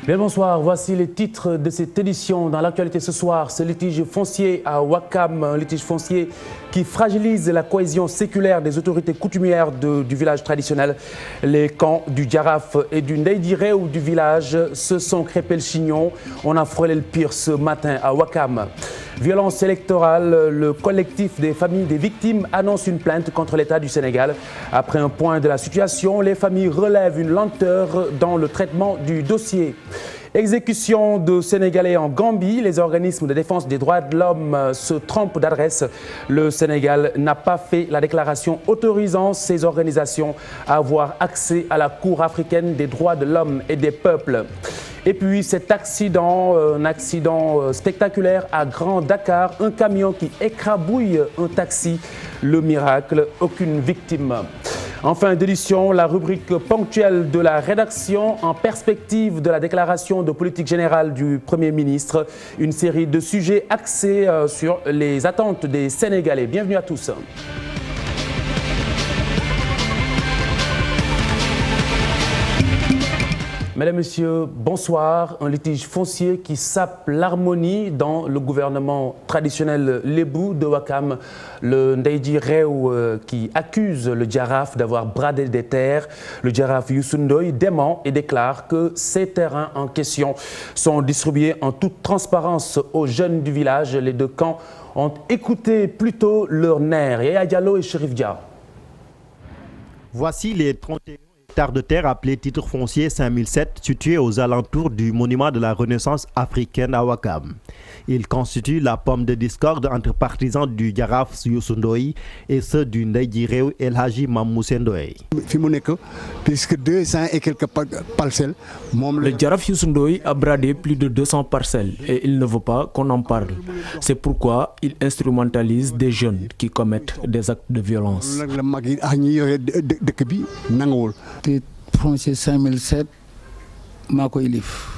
Bien bonsoir, voici les titres de cette édition. Dans l'actualité ce soir, ce litige foncier à Ouakam, un litige foncier qui fragilise la cohésion séculaire des autorités coutumières du village traditionnel. Les camps du Djaraf et du Ndeydireu du village se sont crêpés le chignon. On a frôlé le pire ce matin à Ouakam. Violence électorale, le collectif des familles des victimes annonce une plainte contre l'État du Sénégal. Après un point de la situation, les familles relèvent une lenteur dans le traitement du dossier. Exécution de Sénégalais en Gambie, les organismes de défense des droits de l'homme se trompent d'adresse. Le Sénégal n'a pas fait la déclaration autorisant ces organisations à avoir accès à la Cour africaine des droits de l'homme et des peuples. Et puis cet accident, un accident spectaculaire à Grand Dakar, un camion qui écrabouille un taxi. Le miracle, aucune victime. En fin d'édition, la rubrique ponctuelle de la rédaction en perspective de la déclaration de politique générale du Premier ministre. Une série de sujets axés sur les attentes des Sénégalais. Bienvenue à tous. Mesdames, Messieurs, bonsoir. Un litige foncier qui sape l'harmonie dans le gouvernement traditionnel lébou de Ouakam. Le Ndeydireu qui accuse le Djaraf d'avoir bradé des terres. Le Djaraf Youssou Ndoye dément et déclare que ces terrains en question sont distribués en toute transparence aux jeunes du village. Les deux camps ont écouté plutôt leurs nerfs. Yaya Diallo et Chérif Dia. Voici les 31 hectares de terre appelés titre foncier 5007 situés aux alentours du monument de la Renaissance africaine à Ouakam. Ils constituent la pomme de discorde entre partisans du Djaraf Youssou Ndoye et ceux du Ndeydireu El Hadji Mamoussé Ndoye. Puisque 200 et quelques parcelles. Le Djaraf Youssou Ndoye a bradé plus de 200 parcelles et il ne veut pas qu'on en parle. C'est pourquoi il instrumentalise des jeunes qui commettent des actes de violence. Titre foncier 5007, Mako Ilif.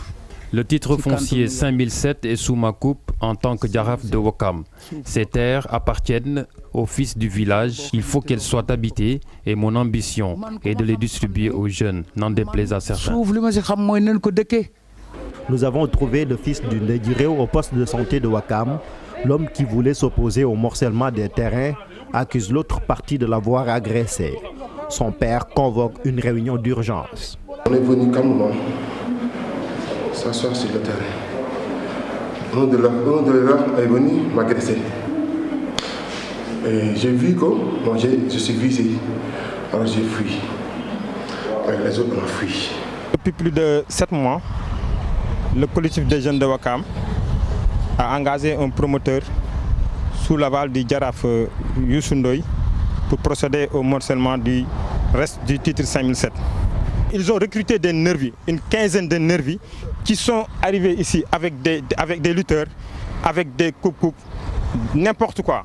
Le titre foncier 5007 est sous ma coupe en tant que Djaraf de Ouakam. Ces terres appartiennent aux fils du village. Il faut qu'elles soient habitées et mon ambition est de les distribuer aux jeunes, n'en déplaise à certains. Nous avons trouvé le fils du Ndeydireu au poste de santé de Ouakam. L'homme qui voulait s'opposer au morcellement des terrains accuse l'autre partie de l'avoir agressé. Son père convoque une réunion d'urgence. On est venu calmement s'asseoir sur le terrain. Un de leurs est venu m'agresser. Et j'ai vu que je suis visé. Alors j'ai fui. Et les autres ont fui. Depuis plus de 7 mois, le collectif des jeunes de Ouakam a engagé un promoteur sous l'aval du Djaraf Youssou Ndoye pour procéder au morcellement du reste du titre 5007. Ils ont recruté des nervis, une quinzaine de nervis qui sont arrivés ici avec des lutteurs, avec des coupes, n'importe quoi.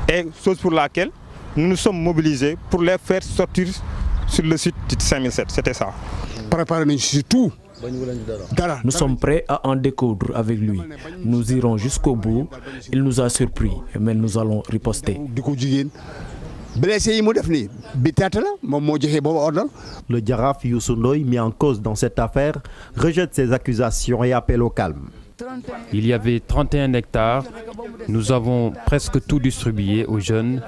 Et chose pour laquelle nous nous sommes mobilisés pour les faire sortir sur le site titre 5007. C'était ça. Nous sommes prêts à en découdre avec lui. Nous irons jusqu'au bout. Il nous a surpris, mais nous allons riposter. Le Djaraf Youssou Ndoye, mis en cause dans cette affaire, rejette ces accusations et appelle au calme. Il y avait 31 hectares. Nous avons presque tout distribué aux jeunes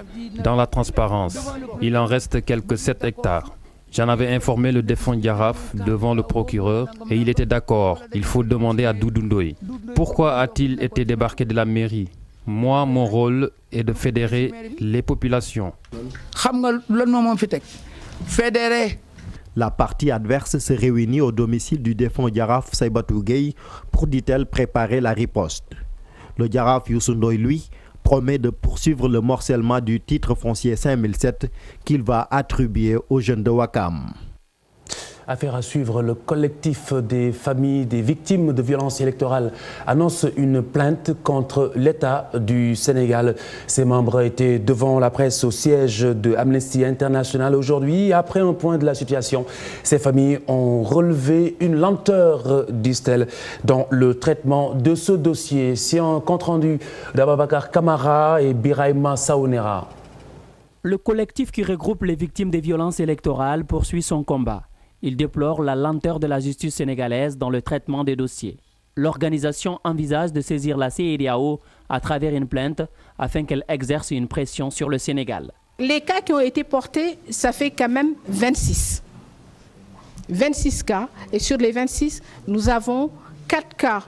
dans la transparence. Il en reste quelques 7 hectares. J'en avais informé le défunt Djaraf devant le procureur et il était d'accord. Il faut demander à Doudou Ndoye. Pourquoi a-t-il été débarqué de la mairie? Moi, mon rôle est de fédérer les populations. La partie adverse se réunit au domicile du défunt Djaraf Saïbatou Gueye pour, dit-elle, préparer la riposte. Le Djaraf Youssou Ndoye, lui, promet de poursuivre le morcellement du titre foncier 5007 qu'il va attribuer aux jeunes de Ouakam. Affaire à suivre, le collectif des familles des victimes de violences électorales annonce une plainte contre l'État du Sénégal. Ses membres étaient devant la presse au siège de Amnesty International aujourd'hui. Après un point de la situation, ces familles ont relevé une lenteur, disent-elles, dans le traitement de ce dossier. C'est un compte-rendu d'Ababakar Kamara et Biraima Saounera. Le collectif qui regroupe les victimes des violences électorales poursuit son combat. Il déplore la lenteur de la justice sénégalaise dans le traitement des dossiers. L'organisation envisage de saisir la CEDEAO à travers une plainte afin qu'elle exerce une pression sur le Sénégal. Les cas qui ont été portés, ça fait quand même 26. 26 cas. Et sur les 26, nous avons 4 cas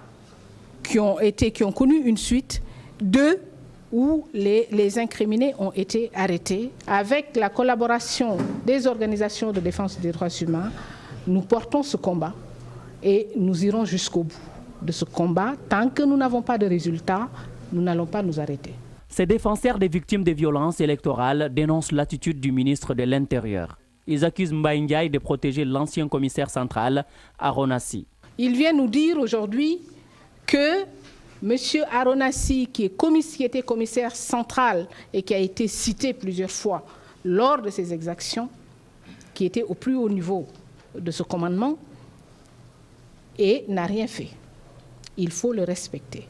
qui ont connu une suite, 2 où les incriminés ont été arrêtés. Avec la collaboration des organisations de défense des droits humains, nous portons ce combat et nous irons jusqu'au bout de ce combat. Tant que nous n'avons pas de résultats, nous n'allons pas nous arrêter. Ces défenseurs des victimes des violences électorales dénoncent l'attitude du ministre de l'Intérieur. Ils accusent Mbaye Ndiaye de protéger l'ancien commissaire central, Aronassi. Il vient nous dire aujourd'hui que M. Aronassi, qui était commissaire central et qui a été cité plusieurs fois lors de ces exactions, qui était au plus haut niveau de ce commandement, et n'a rien fait. Il faut le respecter.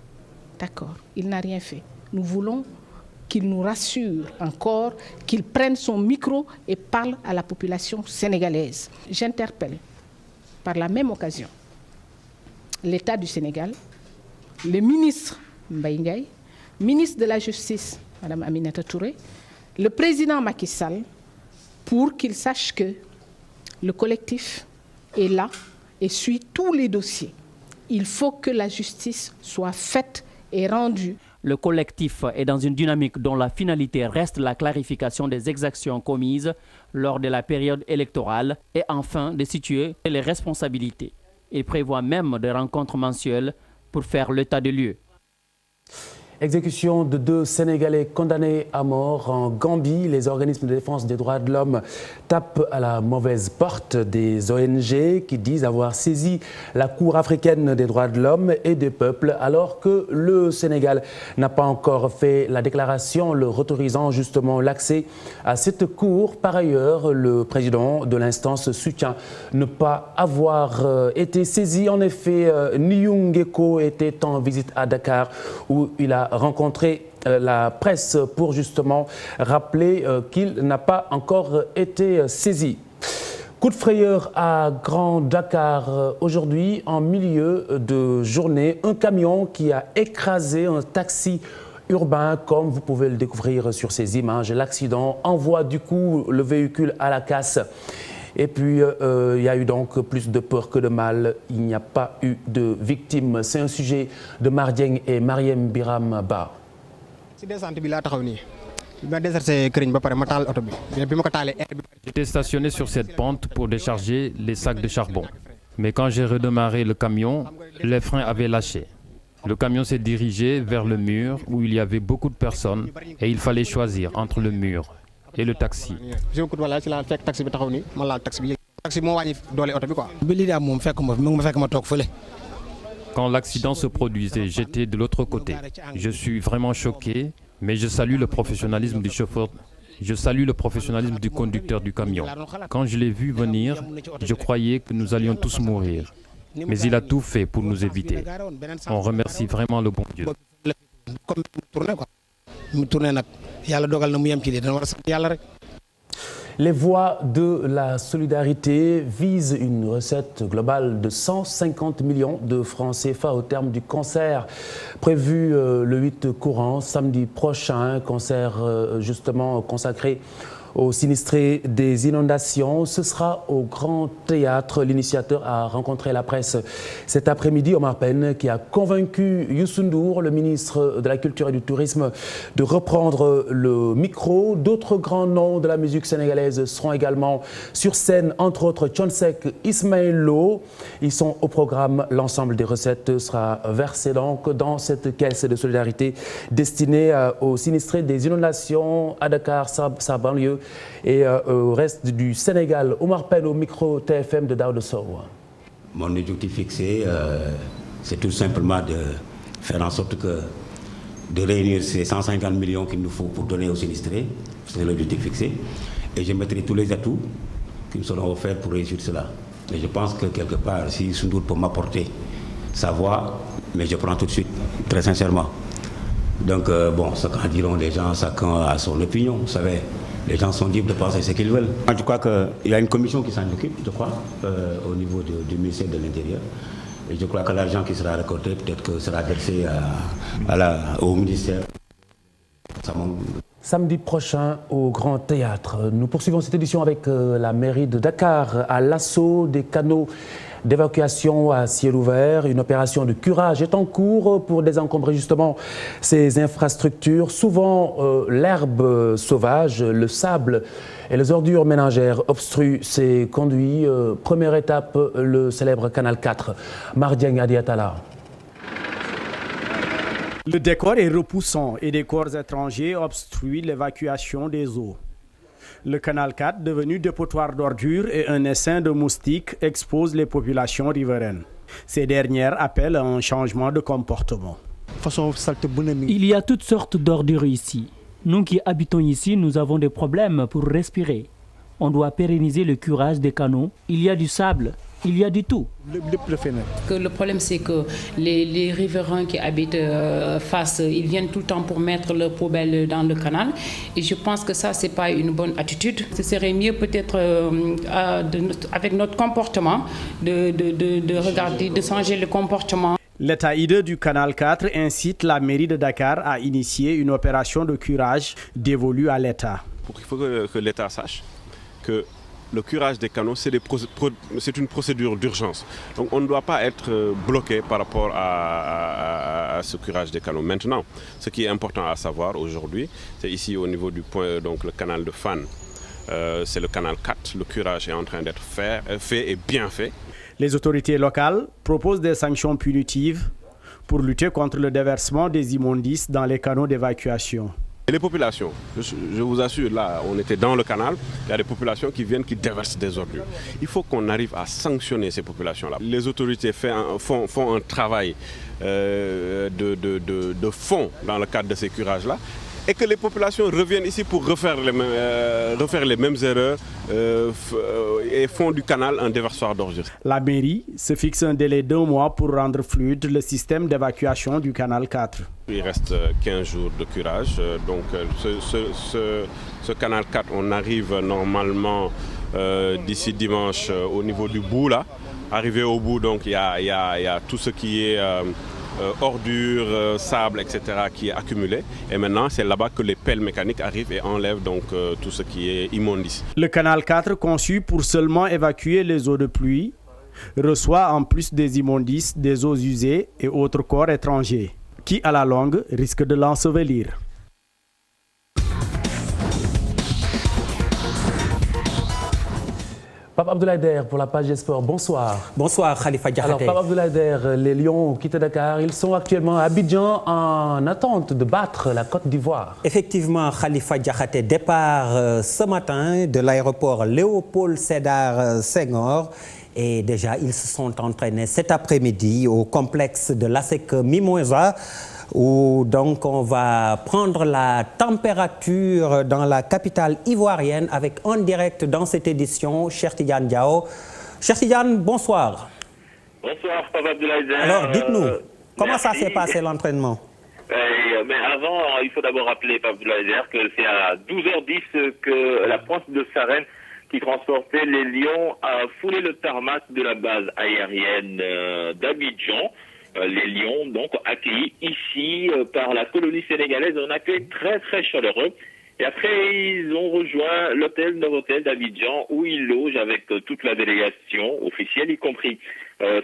D'accord, il n'a rien fait. Nous voulons qu'il nous rassure encore, qu'il prenne son micro et parle à la population sénégalaise. J'interpelle par la même occasion l'État du Sénégal, le ministre Mbaye Ndiaye, ministre de la Justice, Mme Aminata Touré, le président Macky Sall, pour qu'ils sachent que le collectif est là et suit tous les dossiers. Il faut que la justice soit faite et rendue. Le collectif est dans une dynamique dont la finalité reste la clarification des exactions commises lors de la période électorale et enfin de situer les responsabilités. Il prévoit même des rencontres mensuelles pour faire l'état des lieux. Exécution de 2 Sénégalais condamnés à mort en Gambie. Les organismes de défense des droits de l'homme tapent à la mauvaise porte des ONG qui disent avoir saisi la Cour africaine des droits de l'homme et des peuples alors que le Sénégal n'a pas encore fait la déclaration leur autorisant justement l'accès à cette Cour. Par ailleurs, le président de l'instance soutient ne pas avoir été saisi. En effet, Nyung Geko était en visite à Dakar où il a rencontré la presse pour justement rappeler qu'il n'a pas encore été saisi. Coup de frayeur à Grand Dakar aujourd'hui en milieu de journée. Un camion qui a écrasé un taxi urbain, comme vous pouvez le découvrir sur ces images. L'accident envoie du coup le véhicule à la casse. Et puis, il y a eu donc plus de peur que de mal. Il n'y a pas eu de victimes. C'est un sujet de Mardieng et Mariem Biram Ba. J'étais stationné sur cette pente pour décharger les sacs de charbon. Mais quand j'ai redémarré le camion, les freins avaient lâché. Le camion s'est dirigé vers le mur où il y avait beaucoup de personnes et il fallait choisir entre le mur et le taxi. Quand l'accident se produisait, j'étais de l'autre côté. Je suis vraiment choqué, mais je salue le professionnalisme du chauffeur. Je salue le professionnalisme du conducteur du camion. Quand je l'ai vu venir, je croyais que nous allions tous mourir. Mais il a tout fait pour nous éviter. On remercie vraiment le bon Dieu. Les voix de la solidarité visent une recette globale de 150 millions de francs CFA au terme du concert prévu le 8 courant, samedi prochain, concert justement consacré aux sinistrés des inondations. Ce sera au Grand Théâtre. L'initiateur a rencontré la presse cet après-midi. Omar Pène qui a convaincu Youssou N'Dour, le ministre de la Culture et du Tourisme, de reprendre le micro. D'autres grands noms de la musique sénégalaise seront également sur scène, entre autres Thione Seck, Ismaël Lo. Ils sont au programme. L'ensemble des recettes sera versé donc dans cette caisse de solidarité destinée aux sinistrés des inondations à Dakar, sa banlieue et au reste du Sénégal. Omar Pène au micro TFM de Daouda Sow. Mon objectif fixé, c'est tout simplement de faire en sorte de réunir ces 150 millions qu'il nous faut pour donner aux sinistrés. C'est l'objectif fixé. Et je mettrai tous les atouts qui me seront offerts pour réussir cela. Et je pense que quelque part, si Youssou N'Dour peut m'apporter sa voix, mais je prends tout de suite, très sincèrement. Donc, bon, ce qu'en diront les gens, chacun a son opinion, vous savez. Les gens sont libres de penser ce qu'ils veulent. Je crois qu'il y a une commission qui s'en occupe, je crois, au niveau du ministère de l'Intérieur. Et je crois que l'argent qui sera récolté, peut-être que sera versé au ministère. Samedi prochain au Grand Théâtre. Nous poursuivons cette édition avec la mairie de Dakar à l'assaut des canaux d'évacuation à ciel ouvert. Une opération de curage est en cours pour désencombrer justement ces infrastructures. Souvent, l'herbe sauvage, le sable et les ordures ménagères obstruent ces conduits. Première étape, le célèbre Canal 4. Mardieng Adiatala. Le décor est repoussant et des corps étrangers obstruent l'évacuation des eaux. Le canal 4, devenu dépotoir d'ordures et un essaim de moustiques, expose les populations riveraines. Ces dernières appellent à un changement de comportement. Il y a toutes sortes d'ordures ici. Nous qui habitons ici, nous avons des problèmes pour respirer. On doit pérenniser le curage des canaux. Il y a du sable, il y a du tout. Le problème, c'est que les riverains qui habitent face, ils viennent tout le temps pour mettre leurs poubelles dans le canal. Et je pense que ça, ce n'est pas une bonne attitude. Ce serait mieux peut-être, avec notre comportement, de regarder, de changer le comportement. L'état hideux du canal 4 incite la mairie de Dakar à initier une opération de curage dévolue à l'État. Il faut que l'État sache que le curage des canaux, c'est une procédure d'urgence. Donc on ne doit pas être bloqué par rapport à ce curage des canaux. Maintenant, ce qui est important à savoir aujourd'hui, c'est ici au niveau du point, donc le canal de Fan, c'est le canal 4. Le curage est en train d'être fait et bien fait. Les autorités locales proposent des sanctions punitives pour lutter contre le déversement des immondices dans les canaux d'évacuation. Et les populations, je vous assure, là, on était dans le canal, il y a des populations qui viennent, qui déversent des ordures. Il faut qu'on arrive à sanctionner ces populations-là. Les autorités font un travail de fond dans le cadre de ces curages-là, et que les populations reviennent ici pour refaire les mêmes erreurs et font du canal un déversoir d'ordures. La mairie se fixe un délai d'1 mois pour rendre fluide le système d'évacuation du canal 4. Il reste 15 jours de curage, donc ce canal 4, on arrive normalement d'ici dimanche au niveau du bout là. Arrivé au bout, donc il y a tout ce qui est ordures, sable, etc. qui est accumulé. Et maintenant, c'est là-bas que les pelles mécaniques arrivent et enlèvent donc tout ce qui est immondice. Le canal 4, conçu pour seulement évacuer les eaux de pluie, reçoit en plus des immondices, des eaux usées et autres corps étrangers, qui à la longue risquent de l'ensevelir. Pape Abdoulaye Der pour la page des sports. Bonsoir. Bonsoir Khalifa Diakhaté. Alors Pape Abdoulaye Der, les Lions ont quitté Dakar. Ils sont actuellement à Abidjan en attente de battre la Côte d'Ivoire. Effectivement, Khalifa Diakhaté, départ ce matin de l'aéroport Léopold Sédar Senghor. Et déjà, ils se sont entraînés cet après-midi au complexe de l'ASEC Mimosa, où donc on va prendre la température dans la capitale ivoirienne avec en direct dans cette édition, Cheikh Tidiane Diao. Cheikh Tidiane, bonsoir. Bonsoir, Pape Abdoulaye Der. Alors, dites-nous, comment merci. ça s'est passé l'entraînement? Mais avant, il faut d'abord rappeler, Pape Abdoulaye Der, que c'est à 12h10 que la pointe de Sarène qui transportait les Lions a foulé le tarmac de la base aérienne d'Abidjan. Les Lions, donc, accueillis ici par la colonie sénégalaise, un accueil très très chaleureux. Et après, ils ont rejoint l'hôtel Novotel d'Abidjan, où ils logent avec toute la délégation officielle, y compris.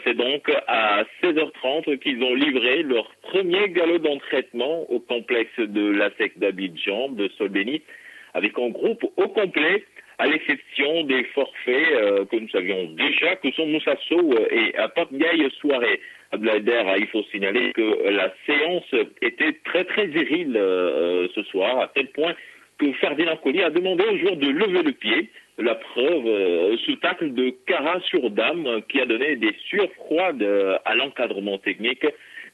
C'est donc à 16h30 qu'ils ont livré leur premier galop d'entraînement au complexe de l'ASEC d'Abidjan, de Solbeni, avec un groupe au complet, à l'exception des forfaits que nous savions déjà, que sont Moussa Sow et Pape Gaye Soirée. Abdoulaye Der, il faut signaler que la séance était très très virile ce soir, à tel point que Ferdinand Coly a demandé aux joueurs de lever le pied. La preuve, ce tacle de Kara sur Dame qui a donné des sueurs froides à l'encadrement technique.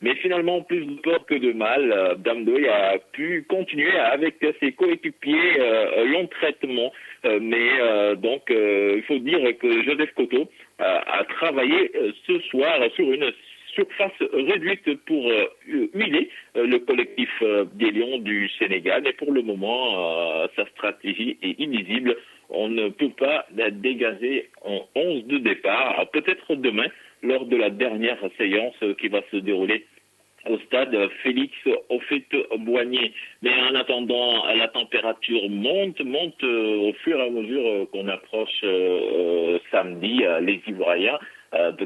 Mais finalement, plus de peur que de mal, Dame Doy a pu continuer avec ses coéquipiers long traitement. Donc, il faut dire que Joseph Koto a travaillé ce soir sur une surface réduite pour huiler le collectif des Lions du Sénégal. Mais pour le moment, sa stratégie est illisible. On ne peut pas la dégager en 11 de départ. Peut-être demain, lors de la dernière séance qui va se dérouler au stade Félix Houphouët-Boigny. Mais en attendant, la température monte au fur et à mesure qu'on approche samedi. Les Ivoiriens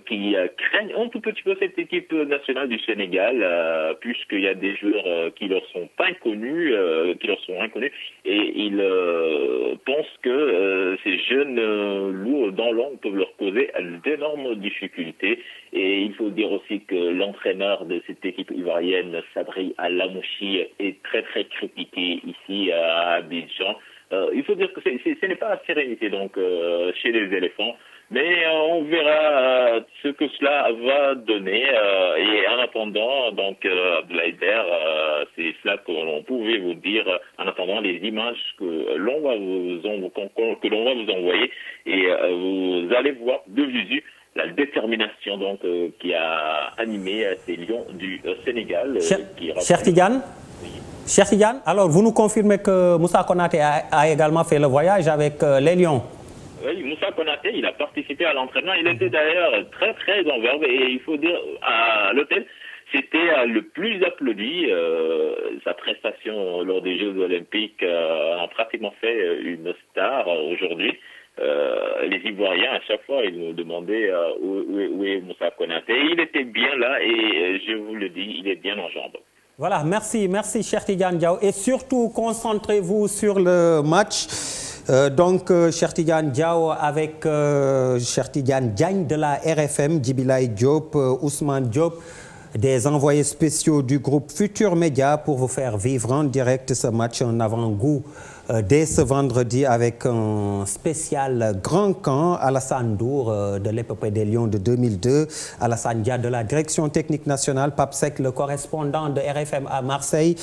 qui craignent un tout petit peu cette équipe nationale du Sénégal, puisqu'il y a des joueurs qui leur sont inconnus, et ils pensent que ces jeunes lourds dans l'ombre peuvent leur causer d'énormes difficultés. Et il faut dire aussi que l'entraîneur de cette équipe ivoirienne, Sabri Alamouchi, est très très critiqué ici à Abidjan. Il faut dire que ce n'est pas la sérénité donc chez les éléphants. Mais on verra ce que cela va donner. Et en attendant, donc, Abdoulaye Der, c'est cela que l'on pouvait vous dire en attendant les images que l'on va vous envoyer. Et vous allez voir de visu la détermination donc qui a animé ces Lions du Sénégal. Cheikh Tidiane, alors vous nous confirmez que Moussa Konaté a également fait le voyage avec les Lions? Oui, Moussa Konaté, il a participé à l'entraînement. Il était d'ailleurs très très en verve et il faut dire à l'hôtel, c'était le plus applaudi. Sa prestation lors des Jeux Olympiques a pratiquement fait une star aujourd'hui. Les Ivoiriens, à chaque fois, ils nous demandaient où est Moussa Konaté. Il était bien là et je vous le dis, il est bien en jambes. Voilà, merci Cheikh Tidiane Diaw. Et surtout, concentrez-vous sur le match. Cheikh Tidiane Diaw avec Cheikh Tidiane Diagne de la RFM, Djibilaye Diop, Ousmane Diop, des envoyés spéciaux du groupe Futur Média pour vous faire vivre en direct ce match, un avant-goût dès ce vendredi avec un spécial grand camp. Alassane Dour de l'épopée des Lions de 2002, Alassane Dia de la direction technique nationale, Pape Seck, le correspondant de RFM à Marseille.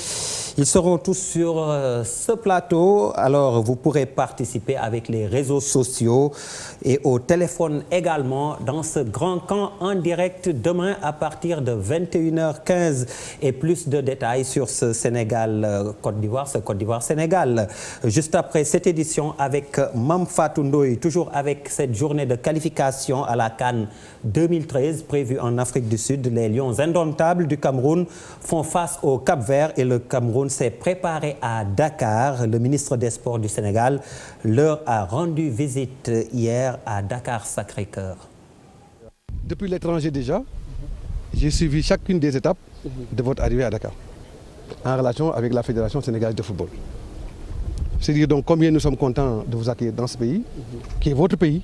Ils seront tous sur ce plateau. Alors vous pourrez participer avec les réseaux sociaux et au téléphone également dans ce grand camp en direct demain à partir de 21h15 et plus de détails sur ce Sénégal-Côte d'Ivoire, ce Côte d'Ivoire-Sénégal. Juste après cette édition avec Mame Fatou Ndoye, toujours avec cette journée de qualification à la CAN 2013 prévue en Afrique du Sud. Les Lions indomptables du Cameroun font face au Cap-Vert et le Cameroun s'est préparé à Dakar. Le ministre des Sports du Sénégal leur a rendu visite hier à Dakar-Sacré-Cœur. Depuis l'étranger déjà, j'ai suivi chacune des étapes de votre arrivée à Dakar en relation avec la Fédération sénégalaise de football. C'est dire donc combien nous sommes contents de vous accueillir dans ce pays, qui est votre pays,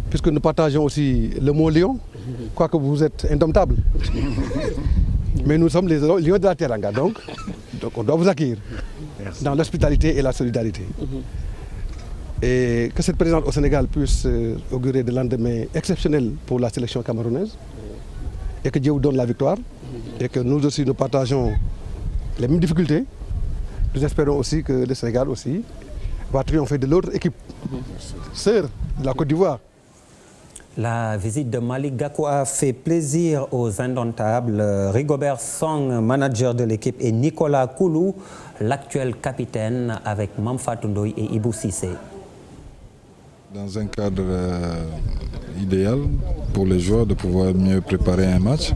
puisque nous partageons aussi le mot Lion, quoique vous êtes indomptable. Mais nous sommes les Lions de la Teranga, donc on doit vous accueillir. Merci. Dans l'hospitalité et la solidarité. Et que cette présence au Sénégal puisse augurer des lendemains exceptionnels pour la sélection camerounaise, et que Dieu vous donne la victoire, et que nous aussi nous partageons les mêmes difficultés. Nous espérons aussi que le Sénégal aussi va triompher de l'autre équipe, sœur de la Côte d'Ivoire. La visite de Malick Gakou a fait plaisir aux indomptables. Rigobert Song, manager de l'équipe, et Nicolas Koulou, l'actuel capitaine, avec Mame Fatou Ndoye et Ibou Cissé. Dans un cadre idéal pour les joueurs de pouvoir mieux préparer un match.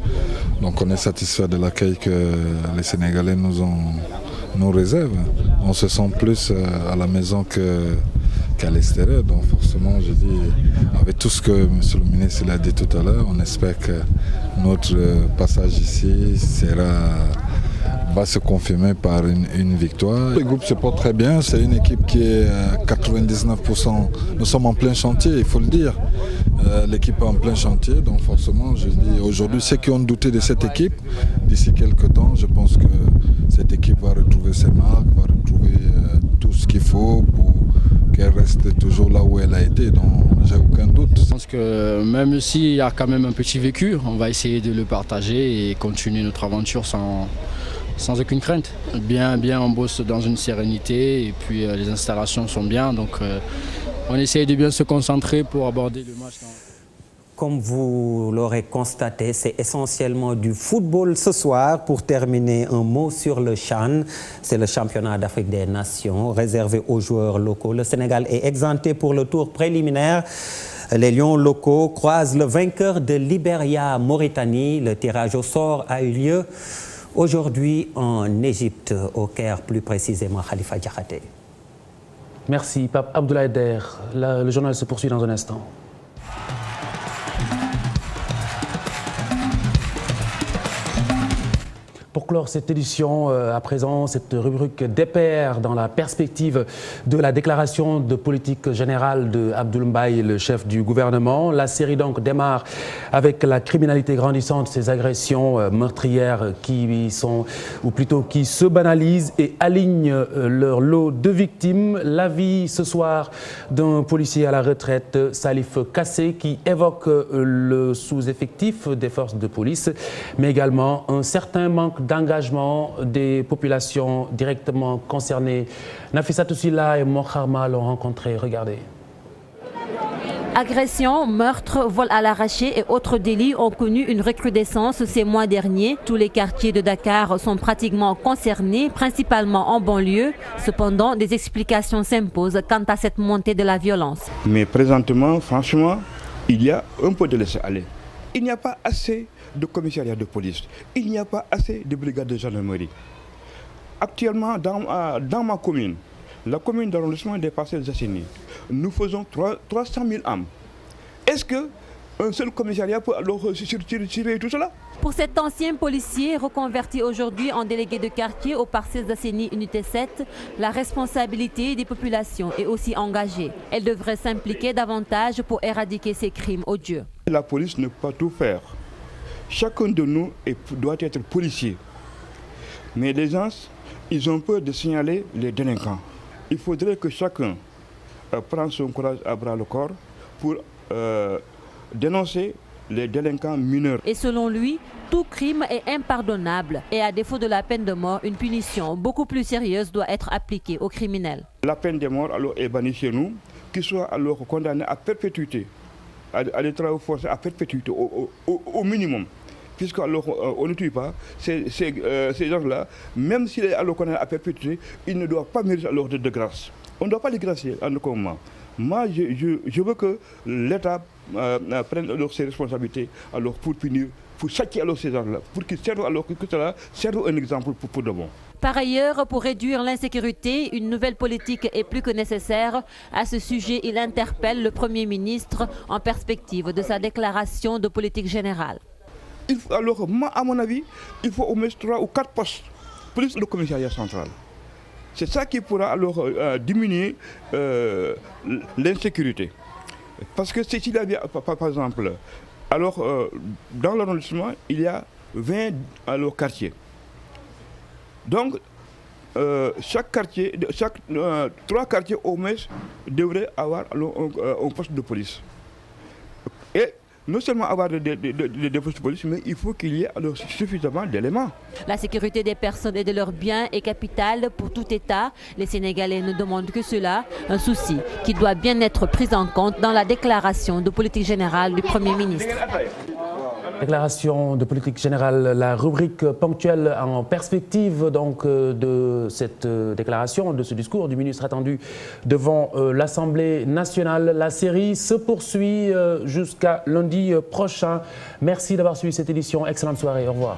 Donc on est satisfait de l'accueil que les Sénégalais nous réservent. On se sent plus à la maison qu'à l'extérieur. Donc forcément, je dis, avec tout ce que M. le ministre l'a dit tout à l'heure, on espère que notre passage ici va se confirmer par une victoire. Le groupe se porte très bien, c'est une équipe qui est à 99%. Nous sommes en plein chantier, il faut le dire. L'équipe est en plein chantier, donc forcément, je dis aujourd'hui, ceux qui ont douté de cette équipe, d'ici quelques temps, je pense que cette équipe va retrouver ses marques, va retrouver tout ce qu'il faut pour qu'elle reste toujours là où elle a été, donc j'ai aucun doute. Je pense que même s'il y a quand même un petit vécu, on va essayer de le partager et continuer notre aventure sans aucune crainte. Bien, on bosse dans une sérénité et puis les installations sont bien, donc on essaye de bien se concentrer pour aborder le match. Comme vous l'aurez constaté, c'est essentiellement du football ce soir. Pour terminer, un mot sur le CHAN. C'est le championnat d'Afrique des Nations réservé aux joueurs locaux. Le Sénégal est exempté pour le tour préliminaire. Les Lions locaux croisent le vainqueur de Libéria-Mauritanie. Le tirage au sort a eu lieu aujourd'hui en Égypte, au Caire, plus précisément. Khalifa Diakhaté. Merci, Pape Abdoulaye Der. Le journal se poursuit dans un instant. Pour clore cette édition, à présent, cette rubrique DPR dans la perspective de la déclaration de politique générale de Abdoul Mbaye, le chef du gouvernement. La série donc démarre avec la criminalité grandissante, ces agressions meurtrières qui se banalisent et alignent leur lot de victimes. L'avis ce soir d'un policier à la retraite, Salif Kassé, qui évoque le sous-effectif des forces de police, mais également un certain manque d'engagement des populations directement concernées. Nafissatou Silla et Mokharma l'ont rencontré. Regardez. Agressions, meurtres, vols à l'arraché et autres délits ont connu une recrudescence ces mois derniers. Tous les quartiers de Dakar sont pratiquement concernés, principalement en banlieue. Cependant, des explications s'imposent quant à cette montée de la violence. Mais présentement, franchement, il y a un peu de laisser-aller. Il n'y a pas assez de commissariat de police. Il n'y a pas assez de brigades de gendarmerie. Actuellement, dans ma commune, la commune d'arrondissement des Parcelles Assainies, nous faisons 300 000 âmes. Est-ce qu'un seul commissariat peut alors surveiller tout cela? Pour cet ancien policier reconverti aujourd'hui en délégué de quartier aux Parcelles Assainies Unité 7, la responsabilité des populations est aussi engagée. Elle devrait s'impliquer davantage pour éradiquer ces crimes odieux. La police ne peut pas tout faire. Chacun de nous doit être policier. Mais les gens, ils ont peur de signaler les délinquants. Il faudrait que chacun prenne son courage à bras le corps pour dénoncer les délinquants mineurs. Et selon lui, tout crime est impardonnable et à défaut de la peine de mort, une punition beaucoup plus sérieuse doit être appliquée aux criminels. La peine de mort alors est bannie chez nous, qu'ils soient alors condamnés à perpétuité, à des travaux forcés à perpétuité au minimum. Puisque alors on ne tue pas, ces gens-là, même s'il est alors condamné à perpétuité, ils ne doivent pas mériter alors de grâce. On ne doit pas les gracier en aucun moment. Moi, je veux que l'État prenne alors ses responsabilités alors pour punir, pour châtier alors ces gens-là, pour qu'ils servent alors que cela serve un exemple pour de bon. Par ailleurs, pour réduire l'insécurité, une nouvelle politique est plus que nécessaire. À ce sujet, il interpelle le Premier ministre en perspective de sa déclaration de politique générale. Alors, moi, à mon avis, il faut au moins 3 ou 4 postes, plus le commissariat central. C'est ça qui pourra alors diminuer l'insécurité. Parce que s'il y avait, par exemple, alors dans l'arrondissement, il y a 20 alors, quartiers. Donc, chaque quartier, 3 quartiers au moins devraient avoir alors, un poste de police. Et non seulement avoir des postes de police, mais il faut qu'il y ait alors suffisamment d'éléments. La sécurité des personnes et de leurs biens est capitale pour tout État. Les Sénégalais ne demandent que cela, un souci qui doit bien être pris en compte dans la déclaration de politique générale du Premier ministre. Déclaration de politique générale, la rubrique ponctuelle en perspective donc de cette déclaration, de ce discours du ministre attendu devant l'Assemblée nationale. La série se poursuit jusqu'à lundi prochain. Merci d'avoir suivi cette édition. Excellente soirée. Au revoir.